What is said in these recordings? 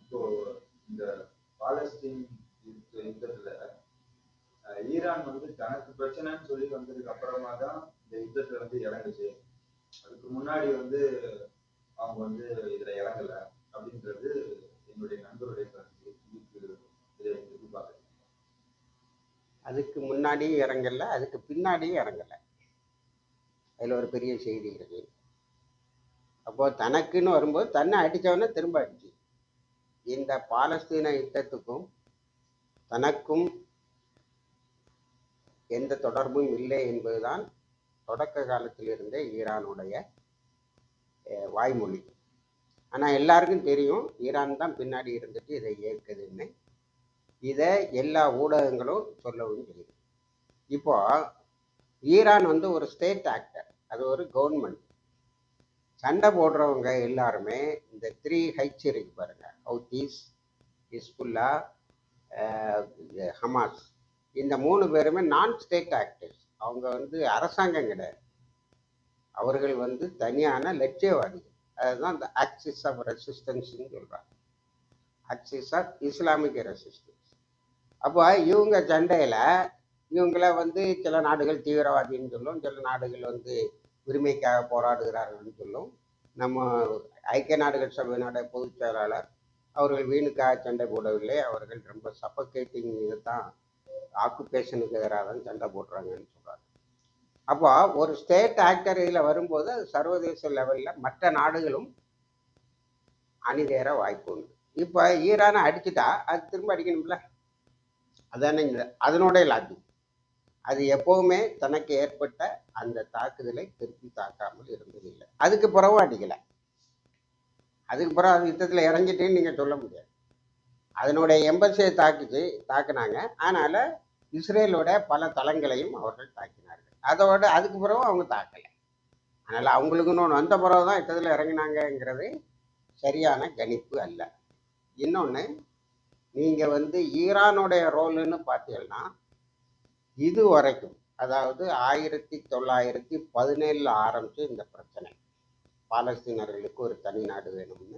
இப்போ இந்த பாலஸ்தீன் யுத்தத்துல ஈரான் வந்து தனக்கு பிரச்சனைன்னு சொல்லி வந்ததுக்கு அப்புறமா தான் இந்த யுத்தத்துல வந்து இறங்குச்சு. அதுக்கு முன்னாடி வந்து அவங்க வந்து இதுல இறங்கல அப்படின்றது என்னுடைய நண்பருடைய கருத்து. எப்படி பாக்குறீங்க? அதுக்கு முன்னாடியும் இறங்கல, அதுக்கு பின்னாடியும் இறங்கல. அதில் ஒரு பெரிய செய்தி இருக்கு. அப்போ தனக்குன்னு வரும்போது தன்னை அடித்தவொடனே திரும்ப அடிச்சு. இந்த பாலஸ்தீன யுத்தத்துக்கும் தனக்கும் எந்த தொடர்பும் இல்லை என்பதுதான் தொடக்க காலத்திலிருந்தே ஈரானுடைய வாய்மொழி. ஆனால் எல்லாருக்கும் தெரியும் ஈரான் தான் பின்னாடி இருந்துட்டு இதை இயக்குதுன்னு. இதை எல்லா ஊடகங்களும் சொல்லவும் செய்யுது. இப்போ ஈரான் வந்து ஒரு ஸ்டேட் ஆக்டர், அது ஒரு கவர்மெண்ட். சண்டை போடுறவங்க எல்லாருமே இந்த 3H இருக்கு பாருங்க, ஹவுதீஸ், ஹிஸ்புல்லா, ஹமாஸ். இந்த 3 பேருமே நான் ஸ்டேட் ஆக்டர்ஸ். அவங்க வந்து அரசாங்கம் கிடையாது, அவர்கள் வந்து தனியான லட்சியவாதிகள். அதுதான் இந்த ஆக்சிஸ் ஆஃப் ரெசிஸ்டன்ஸ்ன்னு சொல்கிறாங்க, ஆக்சிஸ் ஆஃப் இஸ்லாமிக் ரெசிஸ்டன்ஸ். அப்போ இவங்க சண்டையில் இவங்கள வந்து சில நாடுகள் தீவிரவாதின்னு சொல்லும், சில நாடுகள் வந்து உரிமைக்காக போராடுகிறார்கள்னு சொல்லும். நம்ம ஐக்கிய நாடுகள் சபையினுடைய பொதுச் செயலாளர் அவர்கள் வீணுக்காக சண்டை போடவில்லை, அவர்கள் ரொம்ப சஃபகேட்டிங் தான், ஆக்குபேஷனுக்கு எதிராக தான் சண்டை போடுறாங்கன்னு சொல்கிறாங்க. அப்போ ஒரு ஸ்டேட் ஆக்டர் இதில் வரும்போது அது சர்வதேச லெவலில் மற்ற நாடுகளும் அணிதேற வாய்ப்பு உண்டு. இப்போ ஈரானை அடிச்சுட்டா அது திரும்ப அடிக்கணும்ல, அதானே அதனுடைய லாஜிக். அது எப்போவுமே தனக்கு ஏற்பட்ட அந்த தாக்குதலை திருப்பி தாக்காமல் இருந்ததில்லை. அதுக்கு பிறகு அடிக்கலை, அதுக்கு பிறகு அது யுத்தத்தில் இறங்கிட்டேன்னு நீங்கள் சொல்ல முடியாது. அதனுடைய எம்பசியை தாக்குனாங்க, அதனால் இஸ்ரேலோட பல தளங்களையும் அவர்கள் தாக்கினார்கள். அதோட அதுக்கு பிறகு அவங்க தாக்கலை. அதனால் அவங்களுக்குன்னு ஒன்று வந்த பிறகு தான் யுத்தத்தில் இறங்கினாங்கங்கிறது சரியான கணிப்பு அல்ல. இன்னொன்று, நீங்கள் வந்து ஈரானுடைய ரோலுன்னு பார்த்தீங்கன்னா இது வரைக்கும், அதாவது 1917 ஆரம்பிச்சு இந்த பிரச்சனை, பாலஸ்தீனர்களுக்கு ஒரு தனி நாடு வேணும்னு,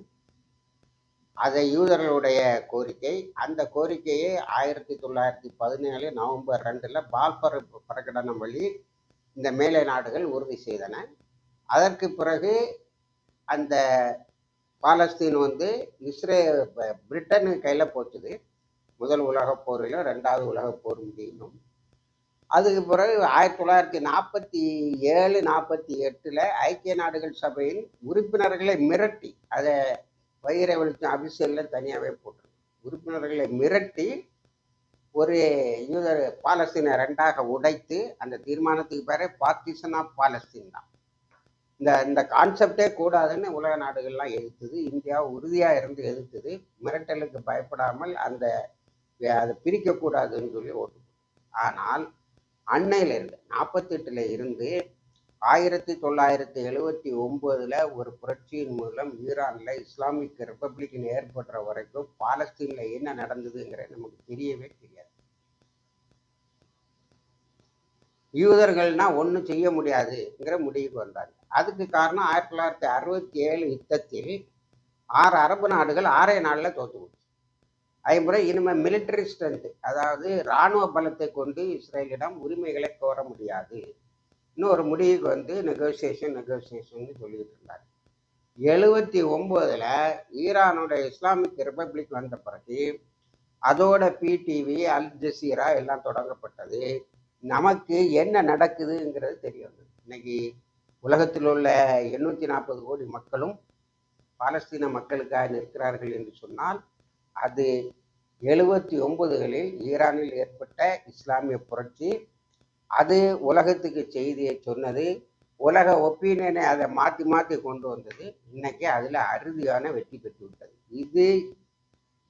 அதை யூதர்களுடைய கோரிக்கை. அந்த கோரிக்கையை 1917 நவம்பர் 2 பால்பர் பிரகடனம் வழி இந்த மேலை நாடுகள் உறுதி செய்தன. அதற்கு பிறகு அந்த பாலஸ்தீன் வந்து பிரிட்டனு கையில் போச்சுது. முதல் உலகப் போரிலும் 2வது உலகப் போர் முடியணும். அதுக்கு பிறகு 1947 48 ஐக்கிய நாடுகள் சபையின் உறுப்பினர்களை மிரட்டி, அதை வைர வெளிச்சம் அபிஷியலில் தனியாகவே போட்டு உறுப்பினர்களை மிரட்டி ஒரு யூதர் பாலஸ்தீனை 2ஆக உடைத்து, அந்த தீர்மானத்துக்கு பேரே பார்ட்டிஷன் ஆஃப் பாலஸ்தீன் தான். இந்த கான்செப்டே கூடாதுன்னு உலக நாடுகள்லாம் எதிர்த்தது. இந்தியா உறுதியாக இருந்து எதிர்த்தது. மிரட்டலுக்கு பயப்படாமல் அதை பிரிக்கக்கூடாதுன்னு சொல்லி ஓட்டு. ஆனால் அன்னையிலிருந்து 48 இருந்து 1979 ஒரு புரட்சியின் மூலம் ஈரானில் இஸ்லாமிக் ரிப்பப்ளிக் ஏற்படுற வரைக்கும் பாலஸ்தீனில் என்ன நடந்ததுங்கிறது நமக்கு தெரியவே தெரியாது. யூதர்கள்னா ஒன்றும் செய்ய முடியாதுங்கிற முடிவுக்கு வந்தாங்க. அதுக்கு காரணம் 1967 யுத்தத்தில் 6 அரபு நாடுகள் 6 நாளில் தோற்று போச்சு. அதுமுறை இனிமேல் மிலிட்டரி ஸ்ட்ரென்த், அதாவது இராணுவ பலத்தை கொண்டு இஸ்ரேலிடம் உரிமைகளை கோர முடியாது, இன்னொரு முடிவுக்கு வந்து நெகோசியேஷன் சொல்லிட்டு இருந்தாங்க. 79 ஈரானுடைய இஸ்லாமிக் ரிப்பப்ளிக் வந்த பிறகு அதோட பிடிவி, அல் ஜசீரா எல்லாம் தொடங்கப்பட்டது. நமக்கு என்ன நடக்குதுங்கிறது தெரிய வந்தது. இன்னைக்கு உலகத்தில் உள்ள 840 கோடி மக்களும் பாலஸ்தீன மக்களுக்காக நிற்கிறார்கள் என்று சொன்னால் அது 79களில் ஈரானில் ஏற்பட்ட இஸ்லாமிய புரட்சி. அது உலகத்துக்கு செய்தியை சொன்னது, உலக ஒப்பீனியனை அதை மாற்றி கொண்டு வந்தது. இன்னைக்கு அதில் அறுதியான வெற்றி பெற்று விட்டது. இது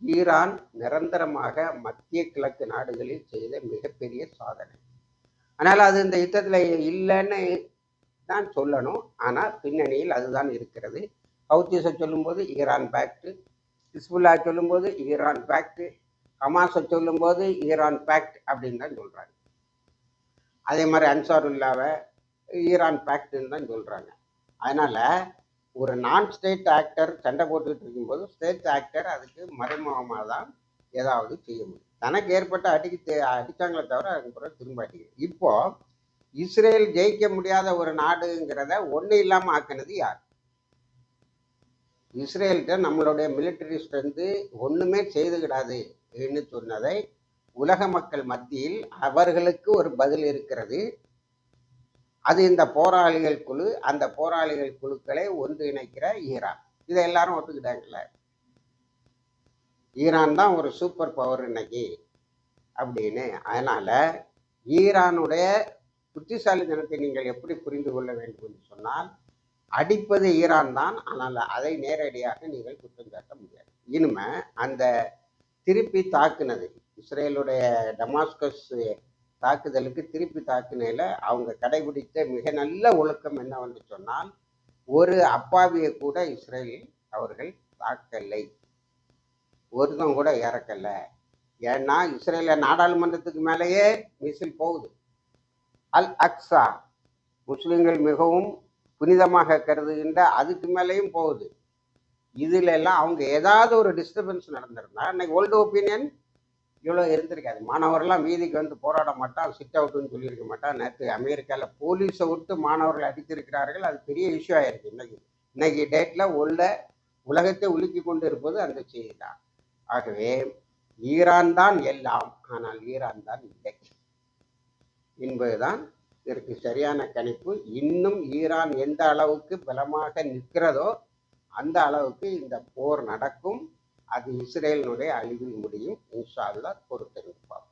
ஈரான் நிரந்தரமாக மத்திய கிழக்கு நாடுகளில் செய்த மிகப்பெரிய சாதனை. ஆனால் அது இந்த யுத்தத்தில் இல்லைன்னு தான் சொல்லணும். ஆனால் பின்னணியில் அதுதான் இருக்கிறது. ஹவுதீஸை சொல்லும்போது ஈரான் பேக்டு, ஹிஸ்புல்லா சொல்லும்போது ஈரான் பேக்டு, ஹமாஸை சொல்லும்போது ஈரான் பேக்ட் அப்படின்னு தான் சொல்கிறாங்க. அதே மாதிரி அன்சாருல்லாவை ஈரான் பேக்டுன்னு தான் சொல்கிறாங்க. அதனால் ஒரு நான் ஸ்டேட் ஆக்டர் சண்டை போட்டுக்கிட்டு இருக்கும்போது ஸ்டேட் ஆக்டர் அதுக்கு மறைமுகமாக தான் ஏதாவது செய்ய முடியும். தனக்கு ஏற்பட்ட அடித்தாங்களே தவிர அதுக்கப்புறம் திரும்ப அடிக்கணும். இப்போ இஸ்ரேல் ஜெயிக்க முடியாத ஒரு நாடுங்கிறத ஒன்றும் இல்லாமல் ஆக்கினது யார்? இஸ்ரேல்கிட்ட நம்மளுடைய மிலிட்டரி ஸ்ட்ரென்த்து ஒன்றுமே செய்துகிடாதுன்னு சொன்னதை உலக மக்கள் மத்தியில் அவர்களுக்கு ஒரு பதில் இருக்கிறது. அது இந்த போராளிகள் குழு, அந்த போராளிகள் குழுக்களை ஒன்றிணைக்கிற ஈரான். இதை எல்லாரும் ஒத்துக்கிட்டாங்கல்ல. ஈரான் தான் ஒரு சூப்பர் பவர் இன்னைக்கு அப்படின்னு. அதனால ஈரானுடைய புத்திசாலித்தனத்தை நீங்கள் எப்படி புரிந்து கொள்ள வேண்டும் என்று சொன்னால், அடிப்பது ஈரான் தான், ஆனால் அதை நேரடியாக நீங்கள் குற்றம் சாட்ட முடியாது. இனிமே அந்த திருப்பி தாக்குனது இஸ்ரேலுடைய டமாஸ்கஸ் தாக்குதலுக்கு திருப்பி தாக்குனையில அவங்க கடைபிடித்த மிக நல்ல ஒழுக்கம் என்னவென்று சொன்னால், ஒரு அப்பாவியை கூட இஸ்ரேலில் அவர்கள் தாக்கலை, ஒருத்தம் கூட இறக்கல. ஏன்னா இஸ்ரேல நாடாளுமன்றத்துக்கு மேலேயே மிசில் போகுது. அல் அக்ஸா முஸ்லிம்கள் மிகவும் புனிதமாக கருதுகின்ற அதுக்கு மேலேயும் போகுது. இதுல எல்லாம் அவங்க ஏதாவது ஒரு டிஸ்டர்பன்ஸ் நடந்திருந்தா இன்னைக்கு ஓல்டு ஒப்பீனியன் இவ்வளோ இருந்திருக்காது. மாணவர்கள்லாம் வீதிக்கு வந்து போராட மாட்டான், சிட் அவுட்டுன்னு சொல்லியிருக்க மாட்டான். நேற்று அமெரிக்காவில் போலீஸை விட்டு மாணவர்கள் அடித்திருக்கிறார்கள். அது பெரிய இஷ்யூ ஆயிருக்கு. இன்னைக்கு டேட்டில் உலகத்தை உலுக்கி கொண்டு இருப்பது அந்த செய்தி தான். ஆகவே ஈரான் தான் எல்லாம், ஆனால் ஈரான் தான் இல்லை என்பதுதான் இதற்கு சரியான கணிப்பு. இன்னும் ஈரான் எந்த அளவுக்கு பலமாக நிற்கிறதோ அந்த அளவுக்கு இந்த போர் நடக்கும். அது இஸ்ரேலினுடைய அழிவில் முடியும். இன்ஷா அல்லாஹ் பொறுத்திருந்து பார்ப்போம்.